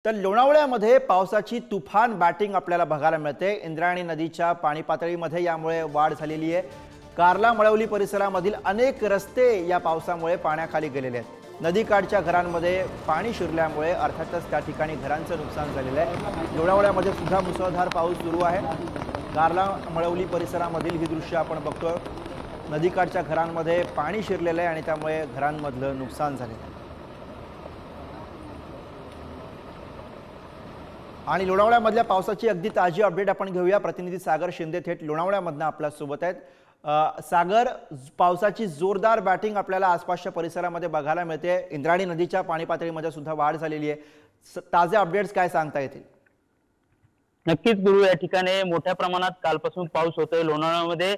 तर लोणावळ्यामध्ये पावसाची तुफान बॅटिंग आपल्याला बघायला मिळते। इंद्रायणी नदीच्या पाणी पातळीमध्ये यामुळे वाढ झालेली आहे। कारला मळवली परिसरामधील अनेक रस्ते या पावसामुळे पाण्याखाली गेलेले आहेत। नदीकाठच्या घरांमध्ये पाणी शिरल्यामुळे अर्थातच त्या ठिकाणी घरांचं नुकसान झालेलं आहे। लोणावळ्यामध्ये सुद्धा मुसळधार पाऊस सुरू आहे। कारला मळवली परिसरामधील ही दृश्य आपण बघतोय। नदीकाठच्या घरांमध्ये पाणी शिरलेलं आहे आणि त्यामुळे घरांमधलं नुकसान झालेलं आहे। आणि लोणावळ्यामधल्या पावसाची अगदी ताजी अपडेट आपण घेऊया। प्रतिनिधी सागर शिंदे थेट लोणावळ्यामधनं आपल्या सोबत आहेत। सागर, पावसाची जोरदार बॅटिंग आपल्याला आसपासच्या परिसरामध्ये बघायला मिळते। इंद्रायणी नदीच्या पाणी पातळीमध्ये सुद्धा वाढ झालेली आहे। ताजे अपडेट्स काय सांगता येतील? नक्कीच गुरु, या ठिकाणी मोठ्या प्रमाणात कालपासून पाऊस होतोय। लोणावळ्यामध्ये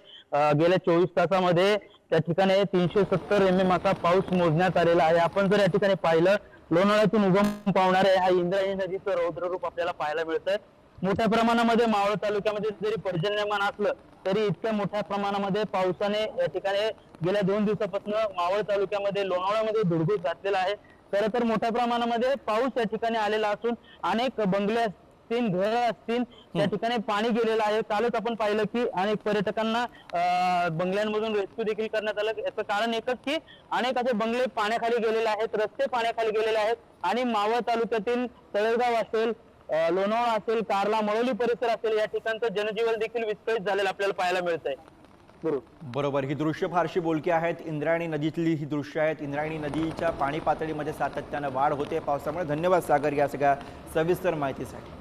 गेल्या 24 तासामध्ये त्या ठिकाणी 370 mm असा पाऊस मोजण्यात आलेला आहे। आपण जर या ठिकाणी पाहिलं, लोणावळ्यातून उगम पावणारे हा इंद्रायणी नदीचं रौद्र रूप आपल्याला पाहायला मिळतंय। मोठ्या प्रमाणामध्ये मावळ तालुक्यामध्ये जरी पर्जन्यमान असलं तरी इतक्या मोठ्या प्रमाणामध्ये पावसाने या ठिकाणी गेल्या 2 दिवसापासून मावळ तालुक्यामध्ये लोणावळ्यामध्ये धुडगूस घातलेला आहे। खरं तर मोठ्या प्रमाणामध्ये पाऊस या ठिकाणी आलेला असून अनेक बंगले घर असतील त्या ठिकाणी पाणी गेलेलं आहे। कालच आपण पाहिलं की अनेक पर्यटकांना बंगल्यांमधून रेस्क्यू देखील करण्यात आलं। याचं कारण एकच की अनेक असे बंगले पाण्याखाली गेलेले आहेत, रस्ते पाण्याखाली गेलेले आहेत आणि मावळ तालुक्यातील तळेगाव असेल, लोणावळा असेल, कारला मळवली परिसर असेल, या ठिकाणचं जनजीवन देखील विस्कळीत झालेलं आपल्याला पाहायला मिळतंय। बरोबर, ही दृश्य फारशी बोलकी आहेत। इंद्रायणी नदीतली ही दृश्य आहेत। इंद्रायणी नदीच्या पाणी पातळीमध्ये सातत्यानं वाढ होते पावसामुळे। धन्यवाद सागर या सगळ्या सविस्तर माहितीसाठी।